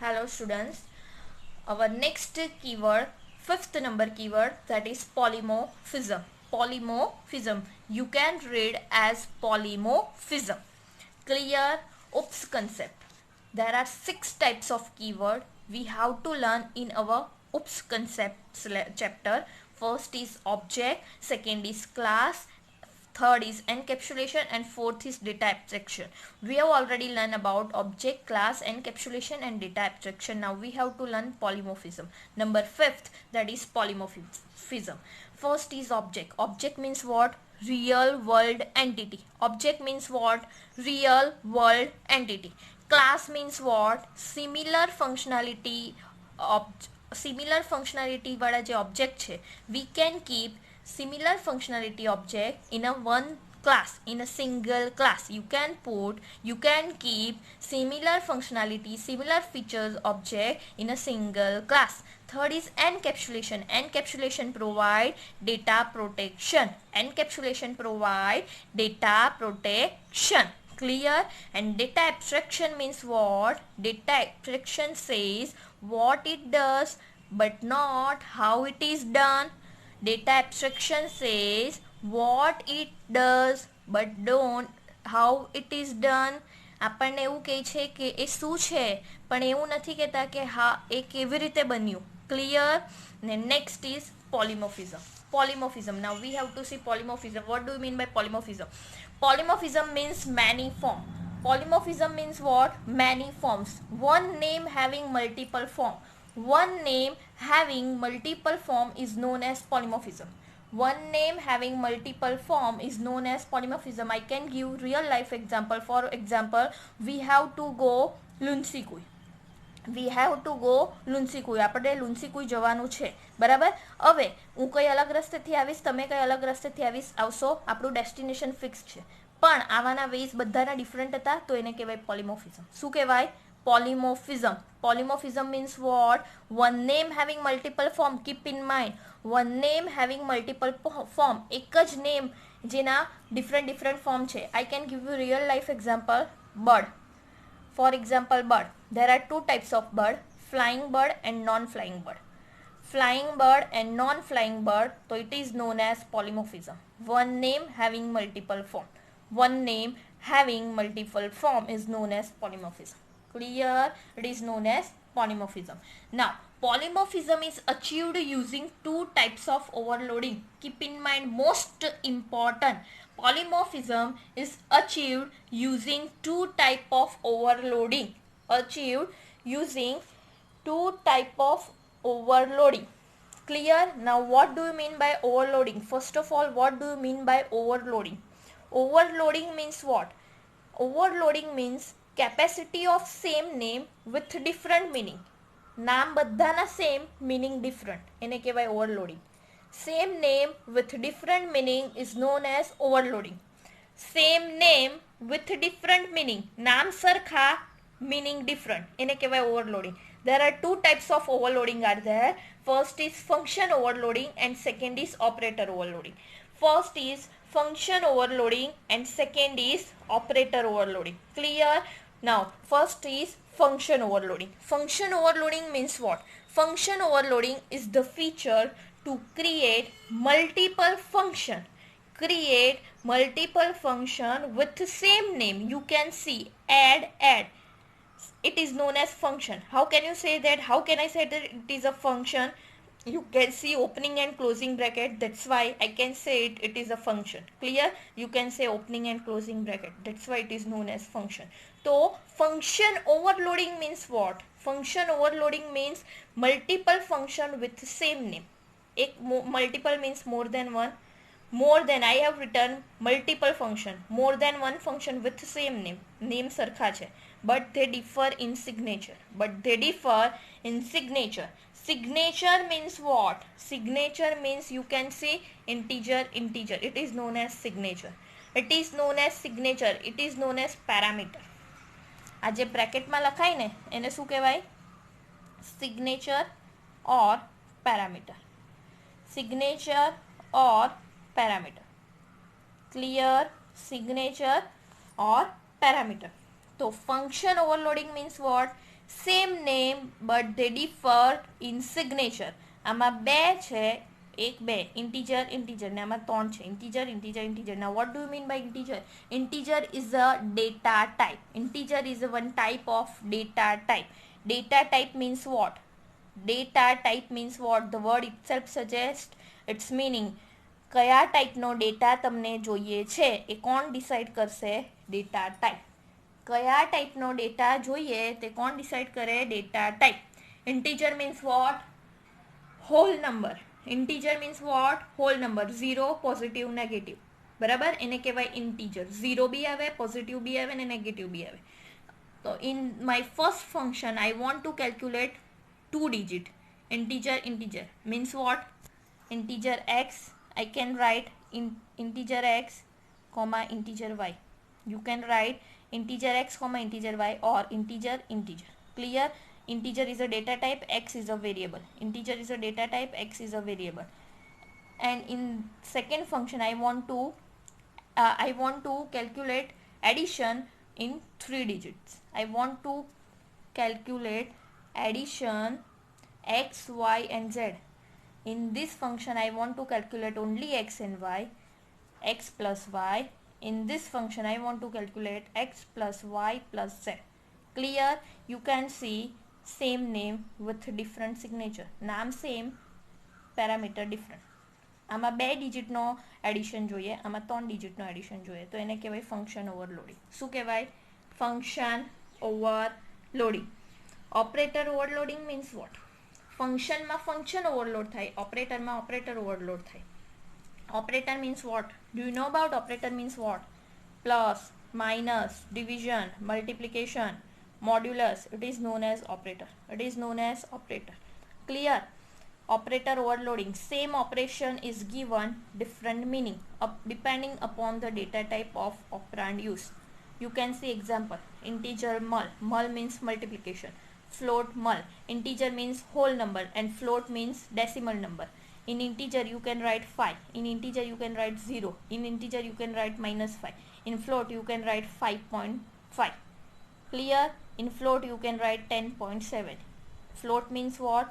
Hello students. Our next keyword, fifth number keyword, that is polymorphism. Polymorphism. You can read as polymorphism. Clear? Oops concept. There are 6 types of keyword we have to learn in our oops concepts chapter. First is object, second is class, third is encapsulation, and fourth is data abstraction. We have already learned about object, class, encapsulation and data abstraction. Now we have to learn polymorphism. Number fifth, that is polymorphism. First is object. Object means what? Real world entity. Object means what? Real world entity. Class means what? Similar functionality વાળા જે object છે, we can keep similar functionality object in a one class, in a single class. You can keep similar functionality, similar features object in a single class. Third is encapsulation. Encapsulation provide data protection. Encapsulation provide data protection. Clear? And data abstraction means what? Data abstraction says what it does but not how it is done. Data abstraction says what it does but don't how it is done. આપણને એવું કહે છે કે એ શું છે, પણ એવું નથી કહેતા કે હા એ કેવી રીતે બન્યું. ક્લિયર? ને next is polymorphism. Polymorphism. Now we have to see polymorphism. What do you mean by polymorphism? Polymorphism means many form. Polymorphism means what? Many forms. One name having multiple form. One name having multiple form is known as polymorphism. One name having multiple form is known as polymorphism. I can give real life example. For example, we have to go Lunsikui. We have to go Lunsikui. આપણે લુન્સીકુઈ જવાનું છે, બરાબર. હવે હું કઈ અલગ રસ્તેથી આવીશ, તમે કઈ અલગ રસ્તેથી આવશો, આપણું ડેસ્ટિનેશન ફિક્સ છે, પણ આવાના વેઝ બધાના ડિફરન્ટ હતા, તો એને કહેવાય પોલિમોર્ફિઝમ. શું કહેવાય? Polymorphism. Polymorphism means what? One name having multiple form. Keep in mind, one name having multiple form. એક જ name જેના different form છે. I can give you real life example. Bird. For example, bird. There are 2 types of bird, flying bird and non-flying bird. Flying bird and non-flying bird, so it is known as polymorphism. One name having multiple form. One name having multiple form is known as polymorphism. Clear? It is known as polymorphism. Now, polymorphism is achieved using 2 types of overloading. Keep in mind, most important, polymorphism is achieved using 2 type of overloading. Achieved using 2 type of overloading. Clear? Now, what do you mean by overloading? First of all, what do you mean by overloading? Overloading means what? Overloading means capacity of same name with different meaning. નામ બધાના same, meaning different, એને કહેવાય overloading. Same name with different meaning is known as overloading. Same name with different meaning, નામ સરખા, meaning different, એને કહેવાય overloading. There are 2 types of overloading are there. First is function overloading and second is operator overloading. First is function overloading and second is operator overloading. Clear? Now, first is function overloading. Function overloading means what? Function overloading is the feature to create multiple function. Create multiple function with the same name. You can see add. It is known as function. How can you say that? How can I say that it is a function? You can see opening and closing bracket. That's why I can say it is a function. Clear? You can say opening and closing bracket. That's why it is known as function. So function overloading means what? Function overloading means multiple function with the same name. Multiple means more than one. More than, I have written multiple function, more than one function with the same name. Name સરખા છે, but they differ in signature. Signature means what? Signature means you can see integer. It is known as signature. It is known as signature. It is known as parameter. આ જે બ્રેકેટમાં લખાય ને એને શું કહેવાય? Signature or parameter. Signature or parameter. Clear? Signature or parameter. તો function overloading means what? Same name but they differ in signature. આમાં બે છે, એક બે ઇન્ટીજર ઇન્ટીજર ને આમાં ત્રણ છે integer integer integer. Now what do you mean by integer? Integer is a data type. Integer is a one type of data type. Data type means what? Data type means what? The word itself suggests its meaning. કયા ટાઈપનો data તમને જોઈએ છે એ કોણ decide કરશે? Data type. કયા ટાઈપનો data જોઈએ તે કોણ ડિસાઇડ કરે? Data type. Integer means what? Whole number. Integer means what? Whole number. 0 positive negative, બરાબર, એને કહેવાય ઇન્ટીજર. 0 બી આવે, પોઝિટિવ બી આવે ને નેગેટિવ બી આવે. તો in my first function I want two calculate 2 digit integer. Integer means what? Integer x, I can write integer x comma integer y. You can write integer x comma integer y or integer integer. Clear? Integer is a data type, x is a variable. Integer is a data type, x is a variable. And in second function I want to calculate addition in 3 digits. I want to calculate addition x, y and z. In this function I want to calculate only x and y, x plus y. In this function I want to calculate x plus y plus z. Clear? You can see same name with different signature. નામ same, parameter different. આમાં 2 ડિજિટનો addition જોઈએ, આમાં 3 ડિજિટનો addition જોઈએ, તો એને કહેવાય function overloading. શું કહેવાય? Function overloading. Operator overloading means vote? ફંક્શનમાં ફંક્શન ઓવરલોડ થાય, ઓપરેટરમાં ઓપરેટર ઓવરલોડ થાય. Operator means what? Do you know about operator means what? Plus, minus, division, multiplication, modulus. It is known as operator. It is known as operator. Clear? Operator overloading. Same operation is given different meaning depending upon the data type of operand used. You can see example. Integer mul. Mul means multiplication. Float mul. Integer means whole number and float means decimal number. In integer you can write 5. In integer you can write 0. In integer you can write -5. In float you can write 5.5. Clear? In float you can write 10.7. Float means what?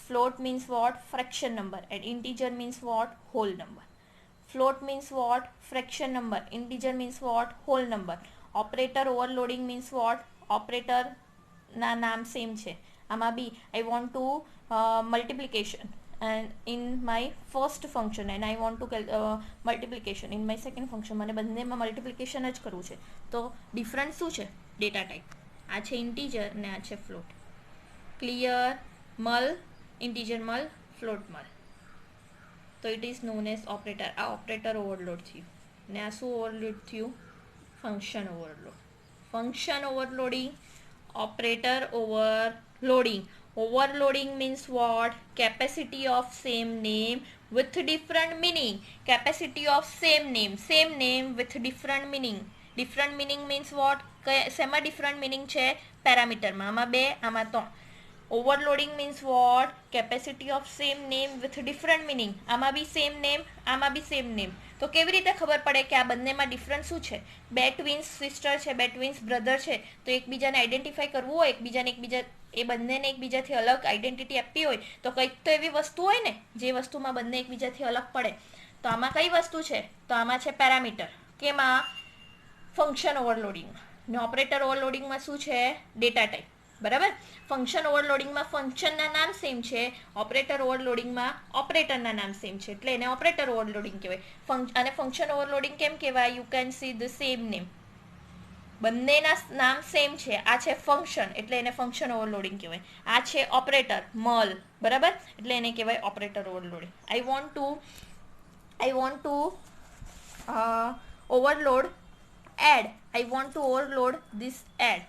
Float means what? Fraction number. And integer means what? Whole number. Float means what? Fraction number. Integer means what? Whole number. Operator overloading means what? Operator ના નામ same છે. આમાં બી I want to multiplication and in my first function and I want to multiplication in my second function. મને બંનેમાં multiplication જ કરવું છે. તો ડિફરન્સ શું છે? Data type. આ છે ઇન્ટીજર ને આ છે ફ્લોટ. ક્લિયર? મલ ઇન્ટીજર મલ, ફ્લોટ મલ. તો it is known as operator. આ ઓપરેટર ઓવરલોડ થયું ને આ શું ઓવરલોડ થયું? Function overload. Function overloading, operator overloading. Overloading means what? Capacity of same name with different meaning. Capacity of same name with different meaning. Different meaning means what? શેમાં different meaning છે? પેરામીટરમાં. આમાં 2, આમાં 3. Overloading means what? Capacity of same name with different meaning. આમાં બી same name, આમાં બી same name. તો કેવી રીતે ખબર પડે કે આ બંનેમાં ડિફરન્સ શું છે? 2 ટ્વિન્સ સિસ્ટર છે, 2 ટ્વિન્સ બ્રધર છે, તો એકબીજાને આઈડેન્ટિફાઈ કરવું હોય, એ બંનેને એકબીજાથી અલગ આઈડેન્ટિટી આપવી હોય, તો કંઈક તો એવી વસ્તુ હોય ને જે વસ્તુમાં બંને એકબીજાથી અલગ પડે. તો આમાં કઈ વસ્તુ છે? તો આમાં છે પેરામીટર. કેમાં? ફંક્શન ઓવરલોડિંગમાં. ને ઓપરેટર ઓવરલોડિંગમાં શું છે? Data type. બરાબર? ફંક્શન ઓવરલોડિંગમાં ફંક્શનના નામ સેમ છે, ઓપરેટર ઓવરલોડિંગમાં ઓપરેટરના નામ સેમ છે, એટલે એને ઓપરેટર ઓવરલોડિંગ કહેવાય. અને ફંક્શન ઓવરલોડિંગ કેમ કહેવાય? You can see the same name. બંનેના નામ સેમ છે. આ છે ફંક્શન એટલે એને ફંક્શન ઓવરલોડિંગ કહેવાય. આ છે ઓપરેટર મલ, બરાબર, એટલે એને કહેવાય operator overloading. I want to overload add. I want to overload this add.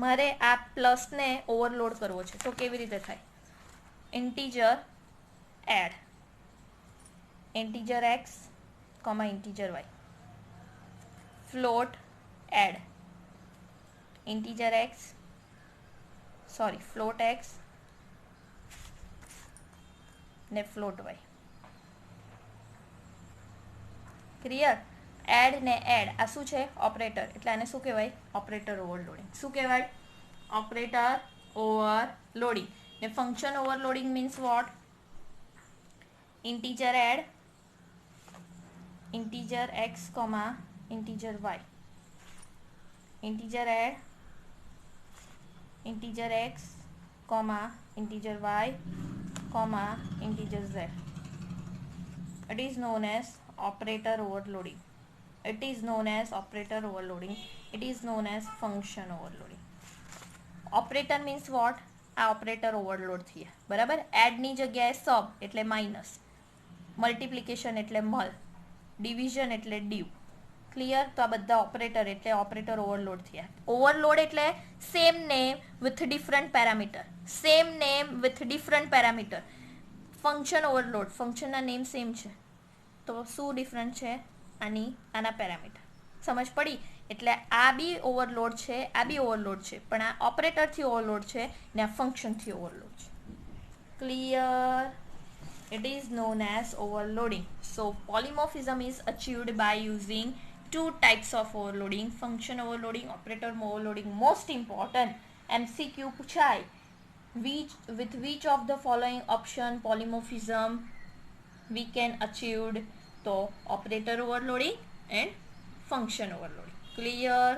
મારે આ પ્લસને ઓવરલોડ કરવો છે, તો કેવી રીતે થાય? Integer add. Integer x comma integer y. Float add. Integer x float x ને ફ્લોટ વાય. ક્લિયર? એડ ને એડ આ શું છે ઓપરેટર, એટલે આને શું કહેવાય ઓપરેટર ઓવરલોડિંગ. શું કહેવાય ઓપરેટર ઓવરલોડિંગ. ને function overloading means vote, integer add integer x comma integer y, integer add integer x comma integer y comma integer z. It is known as operator overloading. It is known as operator overloading. It is known as function overloading. Operator means what, આ operator overload થયા બરાબર. એડની જગ્યાએ સબ એટલે minus, multiplication એટલે મલ, division એટલે div. Clear? તો આ બધા ઓપરેટર એટલે ઓપરેટર ઓવરલોડ થયા. ઓવરલોડ એટલે same name with different parameter, same name with different parameter. Function overload, ફંક્શનના નેમ સેમ છે તો શું ડિફરન્ટ છે આના પેરામીટર. સમજ પડી? એટલે આ બી ઓવરલોડ છે, આ બી ઓવરલોડ છે, પણ આ ઓપરેટરથી ઓવરલોડ છે ને આ ફંક્શનથી ઓવરલોડ છે. Clear? It is known as overloading. So polymorphism is achieved by using two types of overloading, function overloading, operator overloading. Most important MCQ પૂછાય, with which of the following option polymorphism we can achieved? તો operator overloading and function overloading. Clear?